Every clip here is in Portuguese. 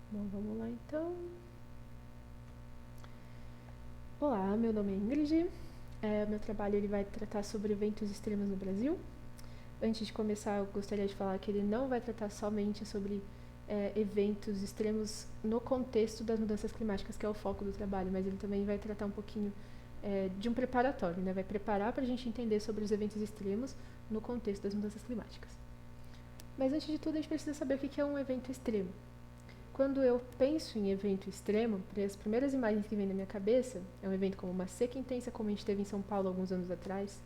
Bom, vamos lá então. Olá, meu nome é Ingrid. Meu trabalho ele vai tratar sobre eventos extremos no Brasil. Antes de começar, eu gostaria de falar que ele não vai tratar somente sobre eventos extremos no contexto das mudanças climáticas, que é o foco do trabalho, mas ele também vai tratar um pouquinho de um preparatório, né? Vai preparar para a gente entender sobre os eventos extremos no contexto das mudanças climáticas. Mas antes de tudo, a gente precisa saber o que é um evento extremo. Quando eu penso em evento extremo, as primeiras imagens que vêm na minha cabeça é um evento como uma seca intensa, como a gente teve em São Paulo alguns anos atrás,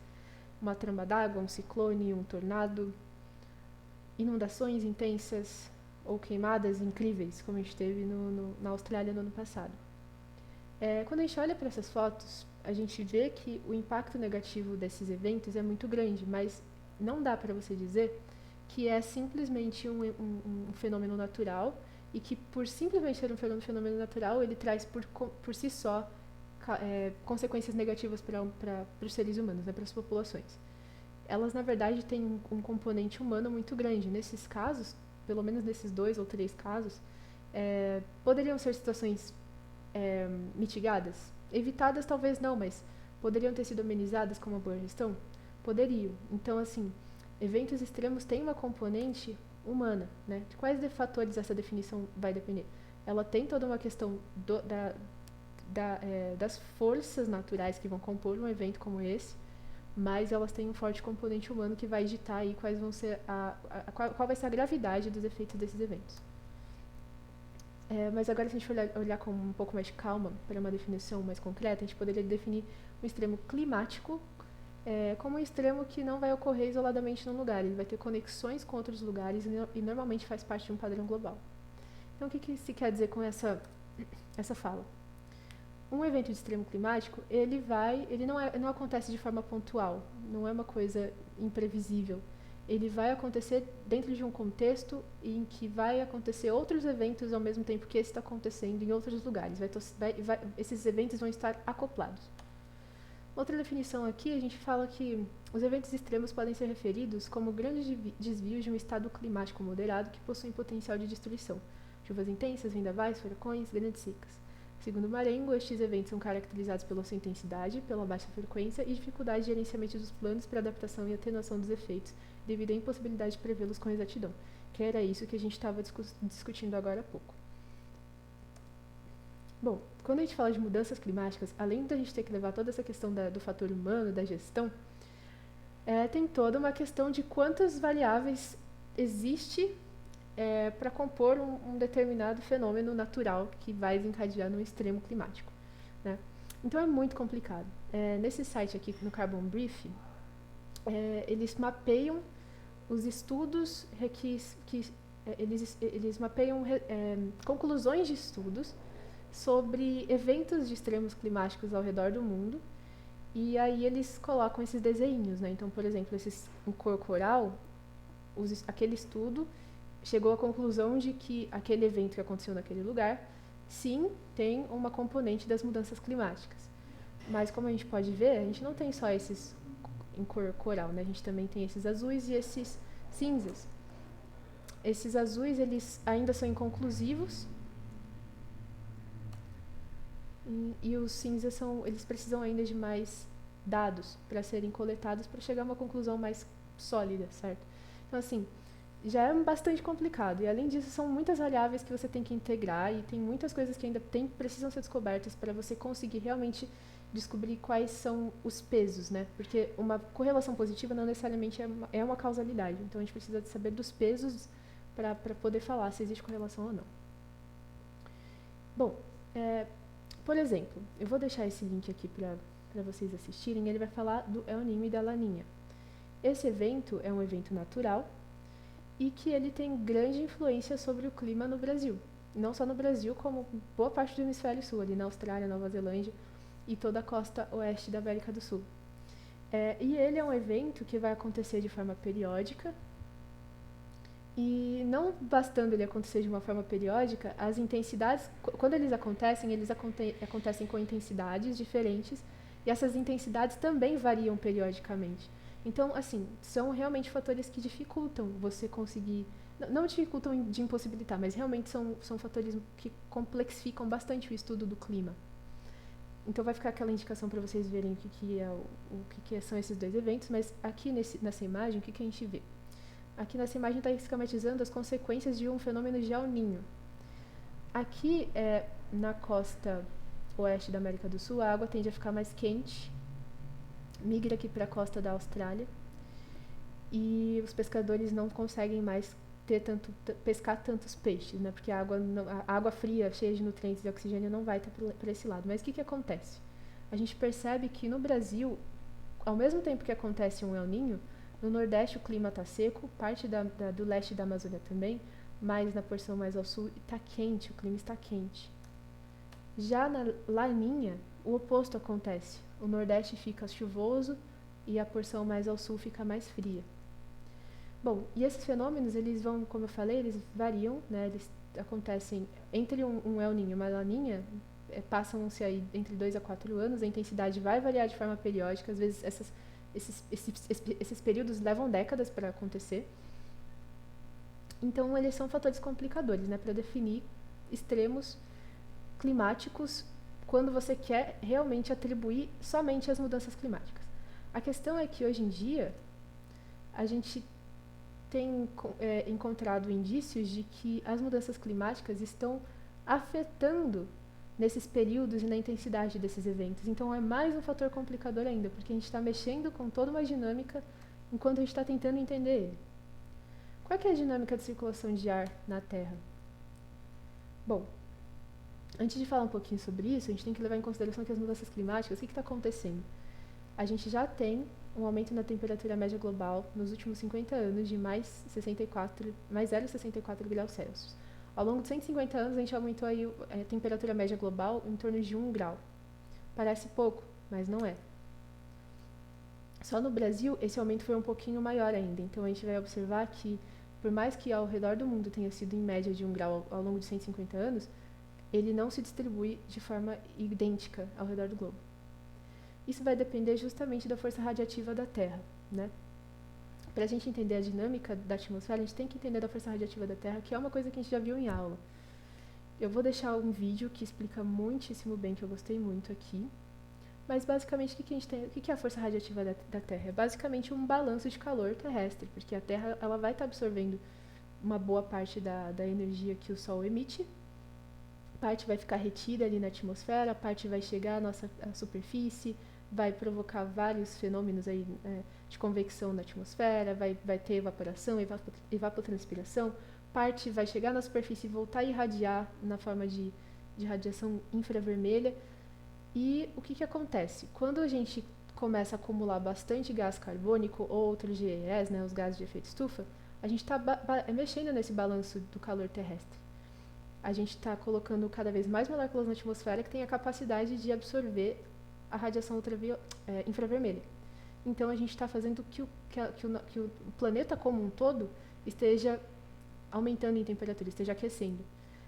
uma tromba d'água, um ciclone, um tornado, inundações intensas ou queimadas incríveis, como a gente teve na Austrália no ano passado. Quando a gente olha para essas fotos, a gente vê que o impacto negativo desses eventos é muito grande, mas não dá para você dizer que é simplesmente um fenômeno natural e que por simplesmente ser um fenômeno natural, ele traz por si só consequências negativas para os seres humanos, né, para as populações. Elas, na verdade, têm um componente humano muito grande. Nesses casos, pelo menos nesses 2 ou 3 casos, poderiam ser situações mitigadas? Evitadas talvez não, mas poderiam ter sido amenizadas com uma boa gestão? Poderiam. Então, assim, eventos extremos têm uma componente humana, né? De quais fatores essa definição vai depender? Ela tem toda uma questão das forças naturais que vão compor um evento como esse, mas elas têm um forte componente humano que vai ditar aí quais vão ser qual vai ser a gravidade dos efeitos desses eventos. Mas agora, se a gente for olhar com um pouco mais de calma para uma definição mais concreta, a gente poderia definir um extremo climático como um extremo que não vai ocorrer isoladamente num lugar, ele vai ter conexões com outros lugares e normalmente faz parte de um padrão global. Então, o que se quer dizer com essa fala? Um evento de extremo climático, ele não acontece de forma pontual, não é uma coisa imprevisível. Ele vai acontecer dentro de um contexto em que vai acontecer outros eventos ao mesmo tempo que esse está acontecendo em outros lugares. Esses eventos vão estar acoplados. Outra definição aqui, a gente fala que os eventos extremos podem ser referidos como grandes desvios de um estado climático moderado que possuem potencial de destruição. Chuvas intensas, vendavais, furacões, grandes secas. Segundo Marengo, estes eventos são caracterizados pela sua intensidade, pela baixa frequência e dificuldade de gerenciamento dos planos para adaptação e atenuação dos efeitos, devido à impossibilidade de prevê-los com exatidão, que era isso que a gente estava discutindo agora há pouco. Bom, quando a gente fala de mudanças climáticas, além da gente ter que levar toda essa questão do fator humano, da gestão, tem toda uma questão de quantas variáveis existe para compor um determinado fenômeno natural que vai desencadear num extremo climático, né? Então é muito complicado. Nesse site aqui, no Carbon Brief, eles mapeiam os estudos eles mapeiam conclusões de estudos sobre eventos de extremos climáticos ao redor do mundo, e aí eles colocam esses desenhos, né? Então, por exemplo, em cor coral, aquele estudo chegou à conclusão de que aquele evento que aconteceu naquele lugar, sim, tem uma componente das mudanças climáticas. Mas como a gente pode ver, a gente não tem só esses em cor coral, né? A gente também tem esses azuis e esses cinzas. Esses azuis, eles ainda são inconclusivos, e os cinzas eles precisam ainda de mais dados para serem coletados para chegar a uma conclusão mais sólida, certo? Então, assim, já é bastante complicado. E, além disso, são muitas variáveis que você tem que integrar e tem muitas coisas que ainda precisam ser descobertas para você conseguir realmente descobrir quais são os pesos, né? Porque uma correlação positiva não necessariamente é uma causalidade. Então, a gente precisa saber dos pesos para poder falar se existe correlação ou não. Bom, por exemplo, eu vou deixar esse link aqui para vocês assistirem. Ele vai falar do El Niño e da Laninha. Esse evento é um evento natural e que ele tem grande influência sobre o clima no Brasil. Não só no Brasil, como boa parte do hemisfério sul, ali na Austrália, Nova Zelândia e toda a costa oeste da América do Sul. E ele é um evento que vai acontecer de forma periódica, e não bastando ele acontecer de uma forma periódica, as intensidades, quando eles acontecem com intensidades diferentes, e essas intensidades também variam periodicamente. Então, assim, são realmente fatores que dificultam você conseguir não dificultam de impossibilitar, mas realmente são fatores que complexificam bastante o estudo do clima. Então vai ficar aquela indicação para vocês verem o que são esses dois eventos, mas aqui nessa imagem, o que a gente vê? Aqui nessa imagem está esquematizando as consequências de um fenômeno de El Niño. Aqui, na costa oeste da América do Sul, a água tende a ficar mais quente, migra aqui para a costa da Austrália, e os pescadores não conseguem mais pescar tantos peixes, né? Porque a água fria, cheia de nutrientes e oxigênio, não vai estar para esse lado. Mas o que acontece? A gente percebe que no Brasil, ao mesmo tempo que acontece um El Niño, no Nordeste o clima está seco, parte do leste da Amazônia também, mas na porção mais ao sul está quente, o clima está quente. Já na Laninha, o oposto acontece. O Nordeste fica chuvoso e a porção mais ao sul fica mais fria. Bom, e esses fenômenos, eles vão, como eu falei, eles variam, né? Eles acontecem entre um El Niño e uma Laninha, passam-se aí entre 2 a 4 anos, a intensidade vai variar de forma periódica, às vezes esses períodos levam décadas para acontecer. Então, eles são fatores complicadores, né, para definir extremos climáticos quando você quer realmente atribuir somente às mudanças climáticas. A questão é que, hoje em dia, a gente tem encontrado indícios de que as mudanças climáticas estão afetando nesses períodos e na intensidade desses eventos. Então, é mais um fator complicador ainda, porque a gente está mexendo com toda uma dinâmica enquanto a gente está tentando entender ele. Qual é a dinâmica de circulação de ar na Terra? Bom, antes de falar um pouquinho sobre isso, a gente tem que levar em consideração que as mudanças climáticas, o que está acontecendo? A gente já tem um aumento na temperatura média global nos últimos 50 anos de mais 0,64 graus Celsius. Ao longo de 150 anos, a gente aumentou aí a temperatura média global em torno de 1 grau. Parece pouco, mas não é. Só no Brasil, esse aumento foi um pouquinho maior ainda. Então, a gente vai observar que, por mais que ao redor do mundo tenha sido em média de 1 grau ao longo de 150 anos, ele não se distribui de forma idêntica ao redor do globo. Isso vai depender justamente da força radiativa da Terra, né? Para a gente entender a dinâmica da atmosfera, a gente tem que entender da força radiativa da Terra, que é uma coisa que a gente já viu em aula. Eu vou deixar um vídeo que explica muitíssimo bem, que eu gostei muito aqui. Mas, basicamente, o que é a força radiativa da Terra? É basicamente um balanço de calor terrestre, porque a Terra ela vai estar absorvendo uma boa parte da energia que o Sol emite, parte vai ficar retida ali na atmosfera, parte vai chegar à nossa superfície, vai provocar vários fenômenos aí, de convecção na atmosfera, vai ter evaporação, evapotranspiração, parte vai chegar na superfície e voltar a irradiar na forma de radiação infravermelha. E o que acontece? Quando a gente começa a acumular bastante gás carbônico ou outros GES, né, os gases de efeito estufa, a gente está mexendo nesse balanço do calor terrestre. A gente está colocando cada vez mais moléculas na atmosfera que têm a capacidade de absorver a radiação infravermelha. Então, a gente está fazendo que o planeta como um todo esteja aumentando em temperatura, esteja aquecendo.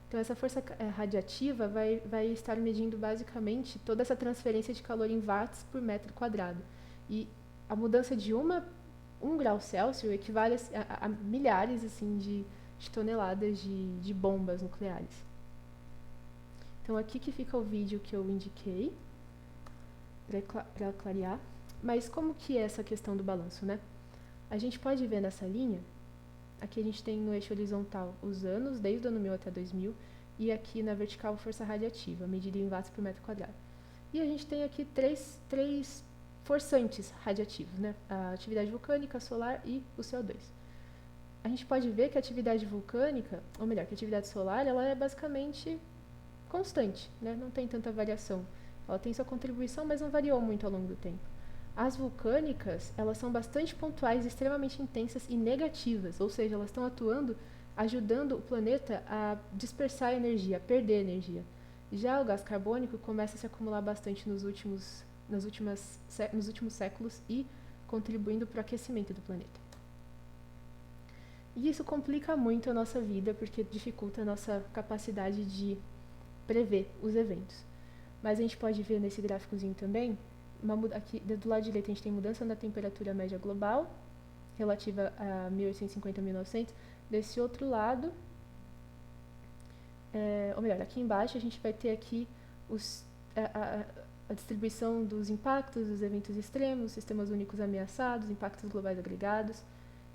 Então, essa força radiativa vai estar medindo basicamente toda essa transferência de calor em watts por metro quadrado. E a mudança de 1 grau Celsius equivale a milhares assim, de toneladas de bombas nucleares. Então, aqui que fica o vídeo que eu indiquei, para clarear. Mas como que é essa questão do balanço, né? A gente pode ver nessa linha, aqui a gente tem no eixo horizontal os anos, desde o ano 1000 até 2000, e aqui na vertical a força radiativa, medida em watts por metro quadrado. E a gente tem aqui três forçantes radiativos, né? A atividade vulcânica, solar e o CO2. A gente pode ver que a atividade vulcânica, ou melhor, que a atividade solar, ela é basicamente constante, né? Não tem tanta variação. Ela tem sua contribuição, mas não variou muito ao longo do tempo. As vulcânicas, elas são bastante pontuais, extremamente intensas e negativas, ou seja, elas estão atuando, ajudando o planeta a dispersar energia, a perder energia. Já o gás carbônico começa a se acumular bastante nos últimos séculos e contribuindo para o aquecimento do planeta. E isso complica muito a nossa vida, porque dificulta a nossa capacidade de prever os eventos. Mas a gente pode ver nesse gráficozinho também, aqui do lado direito a gente tem mudança na temperatura média global, relativa a 1850 a 1900, Desse outro lado, ou melhor, aqui embaixo a gente vai ter aqui a distribuição dos impactos dos eventos extremos, sistemas únicos ameaçados, impactos globais agregados,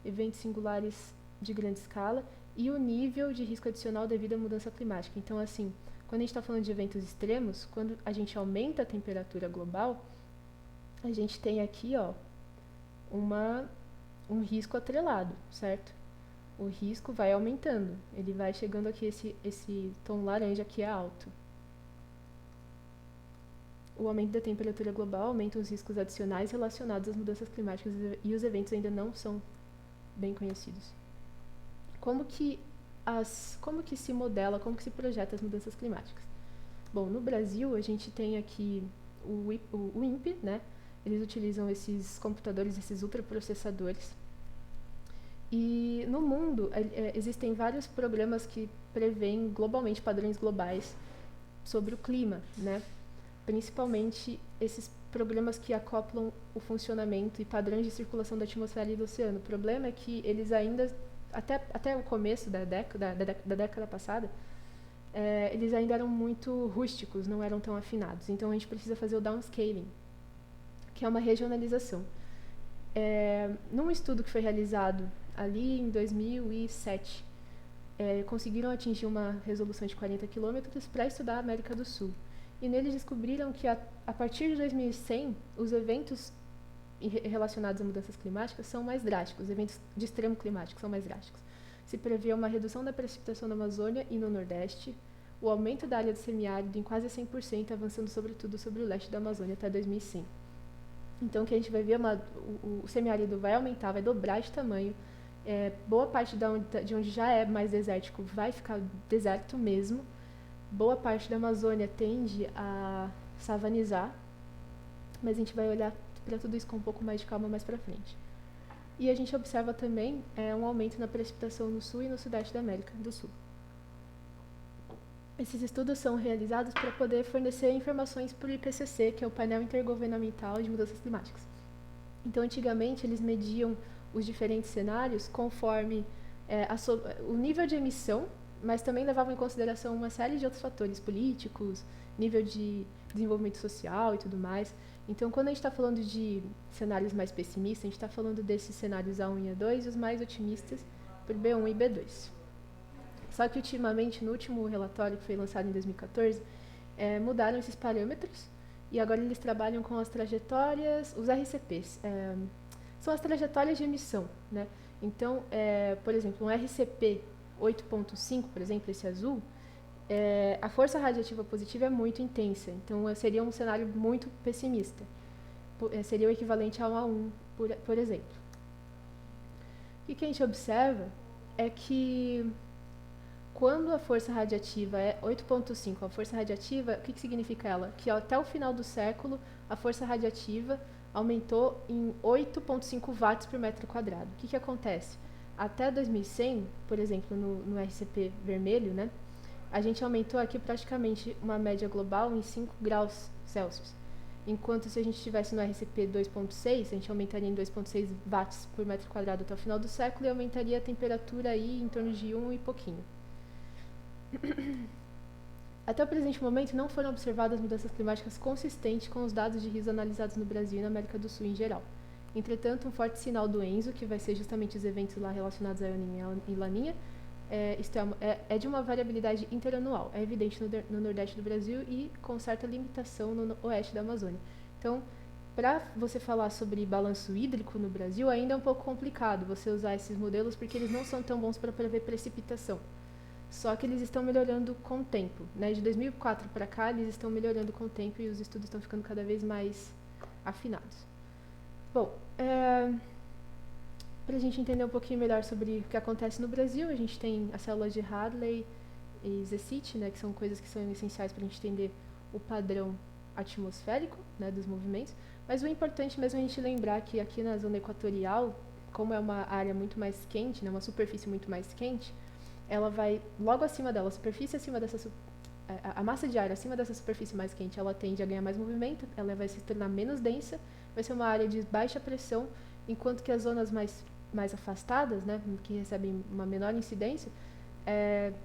eventos singulares de grande escala e o nível de risco adicional devido à mudança climática. Então, assim, quando a gente está falando de eventos extremos, quando a gente aumenta a temperatura global, a gente tem aqui, ó, um risco atrelado, certo? O risco vai aumentando, ele vai chegando aqui, esse tom laranja aqui é alto. O aumento da temperatura global aumenta os riscos adicionais relacionados às mudanças climáticas e os eventos ainda não são bem conhecidos. Como que se modela, como que se projeta as mudanças climáticas? Bom, no Brasil a gente tem aqui o INPE, né? Eles utilizam esses computadores, esses ultraprocessadores. E no mundo existem vários programas que prevêem globalmente padrões globais sobre o clima, né? Principalmente esses programas que acoplam o funcionamento e padrões de circulação da atmosfera e do oceano. O problema é que eles ainda, até o começo da década passada, eles ainda eram muito rústicos, não eram tão afinados. Então a gente precisa fazer o downscaling, que é uma regionalização. Num estudo que foi realizado ali em 2007, conseguiram atingir uma resolução de 40 quilômetros para estudar a América do Sul. E neles descobriram que a partir de 2100, os eventos relacionados a mudanças climáticas são mais drásticos, os eventos de extremo climático são mais drásticos. Se prevê uma redução da precipitação na Amazônia e no Nordeste, o aumento da área do semiárido em quase 100%, avançando sobretudo sobre o leste da Amazônia até 2100. Então, o que a gente vai ver, o semiárido vai aumentar, vai dobrar de tamanho, boa parte de onde já é mais desértico vai ficar deserto mesmo, boa parte da Amazônia tende a savanizar, mas a gente vai olhar para tudo isso com um pouco mais de calma mais para frente. E a gente observa também um aumento na precipitação no sul e no sudeste da América do Sul. Esses estudos são realizados para poder fornecer informações para o IPCC, que é o painel intergovernamental de mudanças climáticas. Então, antigamente, eles mediam os diferentes cenários conforme o nível de emissão, mas também levavam em consideração uma série de outros fatores políticos, nível de desenvolvimento social e tudo mais. Então, quando a gente está falando de cenários mais pessimistas, a gente está falando desses cenários A1 e A2 e os mais otimistas por B1 e B2. Só que, ultimamente, no último relatório que foi lançado em 2014, mudaram esses parâmetros e agora eles trabalham com as trajetórias, os RCPs, são as trajetórias de emissão, né? Então, por exemplo, um RCP 8.5, por exemplo, esse azul, a força radiativa positiva é muito intensa, então seria um cenário muito pessimista. Seria o equivalente a um A1, por exemplo. O que a gente observa é que quando a força radiativa é 8.5, a força radiativa, o que significa ela? Que até o final do século, a força radiativa aumentou em 8.5 watts por metro quadrado. O que acontece? Até 2100, por exemplo, no RCP vermelho, né, a gente aumentou aqui praticamente uma média global em 5 graus Celsius. Enquanto se a gente estivesse no RCP 2.6, a gente aumentaria em 2.6 watts por metro quadrado até o final do século e aumentaria a temperatura aí em torno de 1 e pouquinho. Até o presente momento, não foram observadas mudanças climáticas consistentes com os dados de risco analisados no Brasil e na América do Sul em geral. Entretanto, um forte sinal do ENSO, que vai ser justamente os eventos lá relacionados a El Niño e Laninha, de uma variabilidade interanual. É evidente no Nordeste do Brasil e com certa limitação no Oeste da Amazônia. Então, para você falar sobre balanço hídrico no Brasil, ainda é um pouco complicado você usar esses modelos, porque eles não são tão bons para prever precipitação. Só que eles estão melhorando com o tempo, né? De 2004 para cá, eles estão melhorando com o tempo e os estudos estão ficando cada vez mais afinados. Bom, para a gente entender um pouquinho melhor sobre o que acontece no Brasil, a gente tem as células de Hadley e ZECIT, né? Que são coisas que são essenciais para a gente entender o padrão atmosférico, né? Dos movimentos. Mas o importante mesmo é a gente lembrar que aqui na zona equatorial, como é uma área muito mais quente, né? Uma superfície muito mais quente, ela vai logo acima dela, a superfície acima dessa a massa de ar acima dessa superfície mais quente, ela tende a ganhar mais movimento, ela vai se tornar menos densa, vai ser uma área de baixa pressão, enquanto que as zonas mais mais afastadas, né, que recebem uma menor incidência,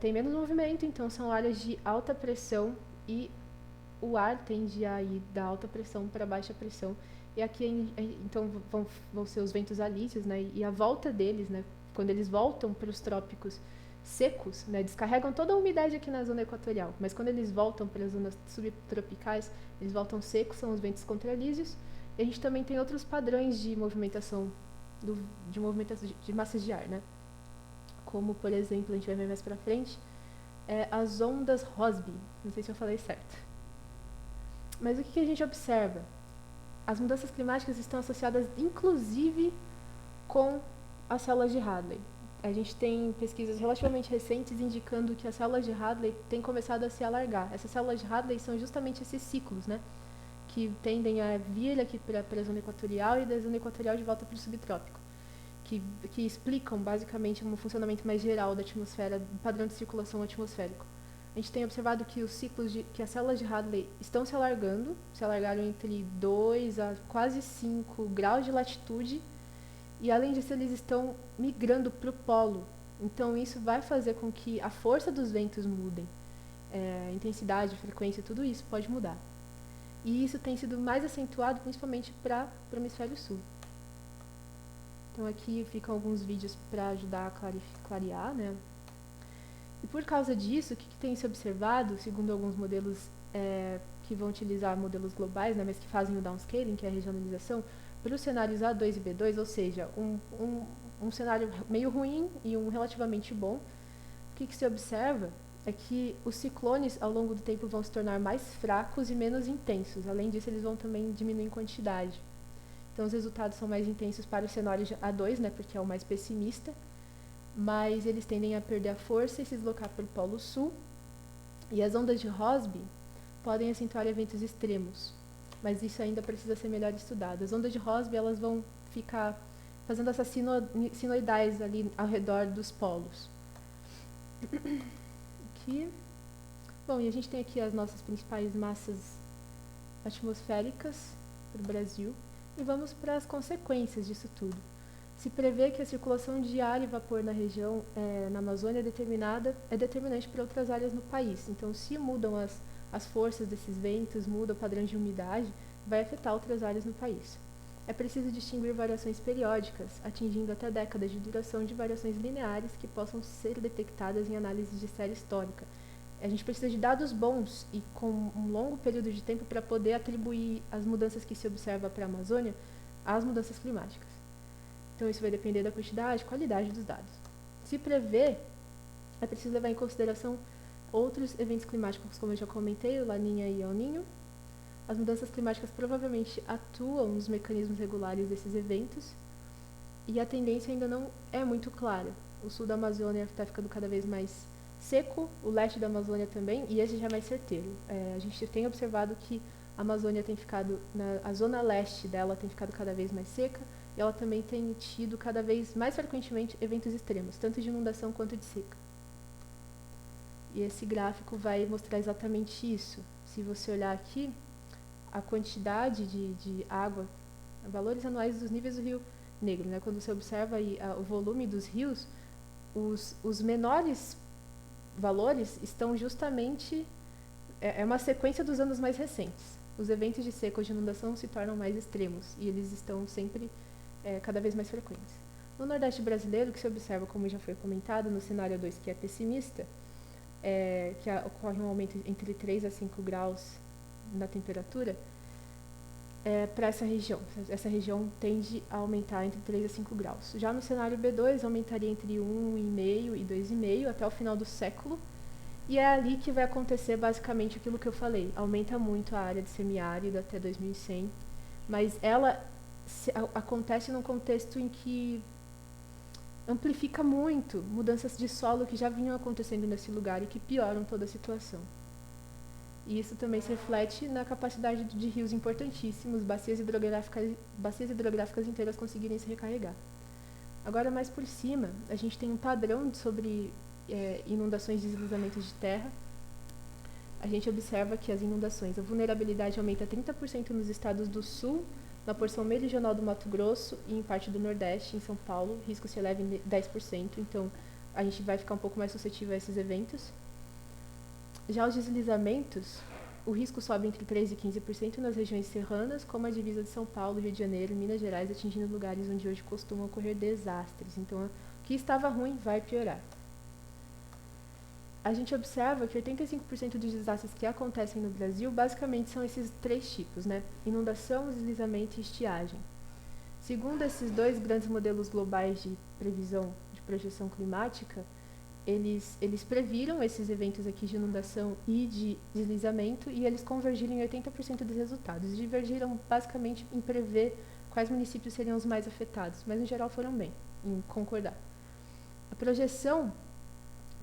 tem menos movimento, então são áreas de alta pressão e o ar tende a ir da alta pressão para baixa pressão. E aqui, então, vão ser os ventos alísios, né, e a volta deles, né, quando eles voltam para os trópicos secos, né, descarregam toda a umidade aqui na zona equatorial, mas quando eles voltam para as zonas subtropicais, eles voltam secos, são os ventos contralísios. E a gente também tem outros padrões de movimentação, de massas de ar, né? Como, por exemplo, a gente vai ver mais pra frente, as ondas Rossby. Não sei se eu falei certo. Mas o que a gente observa? As mudanças climáticas estão associadas, inclusive, com as células de Hadley. A gente tem pesquisas relativamente recentes indicando que as células de Hadley têm começado a se alargar. Essas células de Hadley são justamente esses ciclos, né? Que tendem a vir aqui para a zona equatorial e da zona equatorial de volta para o subtrópico, que explicam basicamente um funcionamento mais geral da atmosfera, do padrão de circulação atmosférico. A gente tem observado que os ciclos que as células de Hadley estão se alargaram entre 2 a quase 5 graus de latitude, e além disso eles estão migrando para o polo. Então isso vai fazer com que a força dos ventos mudem, a intensidade, a frequência, tudo isso pode mudar. E isso tem sido mais acentuado principalmente para o hemisfério sul. Então aqui ficam alguns vídeos para ajudar a clarear, né? E por causa disso, o que tem se observado, segundo alguns modelos que vão utilizar modelos globais, né, mas que fazem o downscaling, que é a regionalização, para os cenários A2 e B2, ou seja, um cenário meio ruim e um relativamente bom, o que se observa é que os ciclones, ao longo do tempo, vão se tornar mais fracos e menos intensos. Além disso, eles vão também diminuir em quantidade. Então, os resultados são mais intensos para o cenário A2, né, porque é o mais pessimista, mas eles tendem a perder a força e se deslocar para o Polo Sul. E as ondas de Rossby podem acentuar eventos extremos, mas isso ainda precisa ser melhor estudado. As ondas de Rossby, elas vão ficar fazendo essas sinoidais ali ao redor dos polos. Aqui. Bom, e a gente tem aqui as nossas principais massas atmosféricas para o Brasil. E vamos para as consequências disso tudo. Se prevê que a circulação de ar e vapor na região, na Amazônia, é determinante para outras áreas no país. Então, se mudam as forças desses ventos, muda o padrão de umidade, vai afetar outras áreas no país. É preciso distinguir variações periódicas, atingindo até décadas de duração, de variações lineares que possam ser detectadas em análise de série histórica. A gente precisa de dados bons e com um longo período de tempo para poder atribuir as mudanças que se observa para a Amazônia às mudanças climáticas. Então, isso vai depender da quantidade e qualidade dos dados. Se prevê, é preciso levar em consideração outros eventos climáticos, como eu já comentei, o Laninha e El Niño. As mudanças climáticas provavelmente atuam nos mecanismos regulares desses eventos e a tendência ainda não é muito clara. O sul da Amazônia está ficando cada vez mais seco, o leste da Amazônia também, e esse já é mais certeiro. A gente tem observado que a Amazônia tem ficado, a zona leste dela tem ficado cada vez mais seca, e ela também tem tido cada vez mais frequentemente eventos extremos, tanto de inundação quanto de seca. E esse gráfico vai mostrar exatamente isso. Se você olhar aqui, a quantidade de água, valores anuais dos níveis do Rio Negro, né? Quando você observa aí o volume dos rios, os menores valores estão justamente, é uma sequência dos anos mais recentes. Os eventos de seca ou de inundação se tornam mais extremos e eles estão sempre cada vez mais frequentes. No Nordeste brasileiro, que se observa, como já foi comentado, no cenário 2, que é pessimista, que ocorre um aumento entre 3 a 5 graus na temperatura, para essa região. Essa região tende a aumentar entre 3 a 5 graus. Já no cenário B2, aumentaria entre 1,5 e 2,5 até o final do século. E é ali que vai acontecer basicamente aquilo que eu falei. Aumenta muito a área de semiárido até 2100, mas ela acontece num contexto em que amplifica muito mudanças de solo que já vinham acontecendo nesse lugar e que pioram toda a situação. E isso também se reflete na capacidade de rios importantíssimos, bacias hidrográficas inteiras conseguirem se recarregar. Agora, mais por cima, a gente tem um padrão sobre inundações e deslizamentos de terra. A gente observa que as inundações, a vulnerabilidade aumenta 30% nos estados do sul Na porção meridional do Mato Grosso e em parte do Nordeste, em São Paulo, o risco se eleva em 10%, então a gente vai ficar um pouco mais suscetível a esses eventos. Já os deslizamentos, o risco sobe entre 3% e 15% nas regiões serranas, como a divisa de São Paulo, Rio de Janeiro e Minas Gerais, atingindo lugares onde hoje costumam ocorrer desastres. Então, o que estava ruim vai piorar. A gente observa que 85% dos desastres que acontecem no Brasil basicamente são esses três tipos, né? Inundação, deslizamento e estiagem. Segundo esses dois grandes modelos globais de previsão de projeção climática, eles previram esses eventos aqui de inundação e de deslizamento e eles convergiram em 80% dos resultados. Divergiram basicamente em prever quais municípios seriam os mais afetados, mas em geral foram bem em concordar. A projeção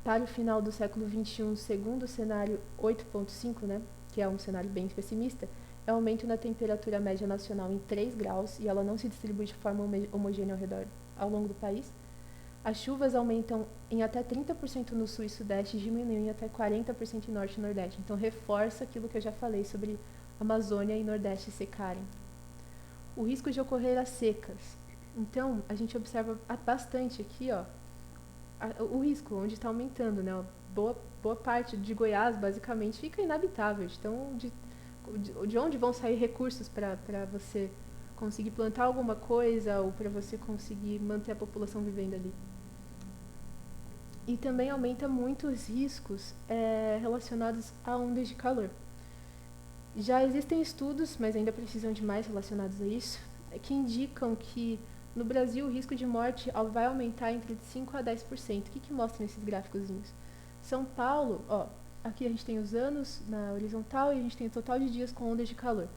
para o final do século XXI, segundo o cenário 8.5, né, que é um cenário bem pessimista, é um aumento na temperatura média nacional em 3 graus e ela não se distribui de forma homogênea ao longo do país. As chuvas aumentam em até 30% no sul e sudeste e diminuem em até 40% em norte e nordeste. Então, reforça aquilo que eu já falei sobre Amazônia e Nordeste secarem. O risco de ocorrer as secas. Então, a gente observa bastante aqui, ó, o risco, onde está aumentando, né? Boa parte de Goiás, basicamente, fica inabitável. Então, de onde vão sair recursos para você conseguir plantar alguma coisa ou para você conseguir manter a população vivendo ali? E também aumenta muito os riscos relacionados a ondas de calor. Já existem estudos, mas ainda precisam de mais relacionados a isso, que indicam que no Brasil o risco de morte vai aumentar entre 5% a 10%. O que mostra nesses gráficozinhos? São Paulo, ó, aqui a gente tem os anos na horizontal e a gente tem o total de dias com ondas de calor.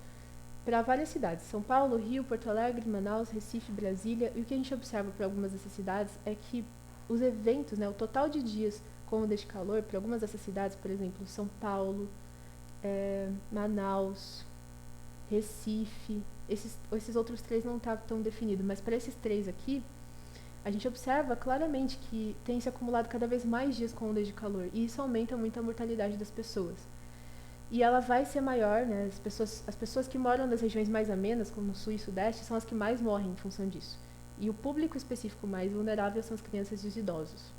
Para várias cidades, São Paulo, Rio, Porto Alegre, Manaus, Recife, Brasília, e o que a gente observa para algumas dessas cidades é que os eventos, né, o total de dias com ondas de calor, para algumas dessas cidades, por exemplo, São Paulo, Manaus, Recife, esses outros três não estavam tão definidos, mas para esses três aqui, a gente observa claramente que tem se acumulado cada vez mais dias com ondas de calor, e isso aumenta muito a mortalidade das pessoas. E ela vai ser maior, né? As pessoas que moram nas regiões mais amenas, como no sul e sudeste, são as que mais morrem em função disso. E o público específico mais vulnerável são as crianças e os idosos.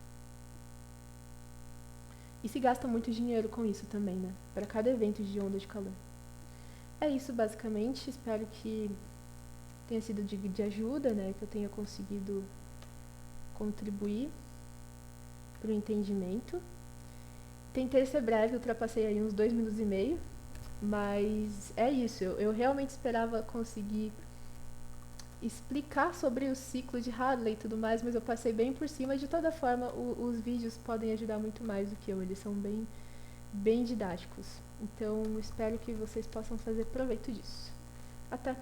E se gasta muito dinheiro com isso também, né? Para cada evento de onda de calor. É isso, basicamente. Espero que tenha sido de ajuda, né? Que eu tenha conseguido contribuir para o entendimento. Tentei ser breve, ultrapassei aí uns 2 minutos e meio, mas é isso. Eu realmente esperava conseguir explicar sobre o ciclo de Hadley e tudo mais, mas eu passei bem por cima. De toda forma, os vídeos podem ajudar muito mais do que eu. Eles são bem didáticos. Então, espero que vocês possam fazer proveito disso. Até!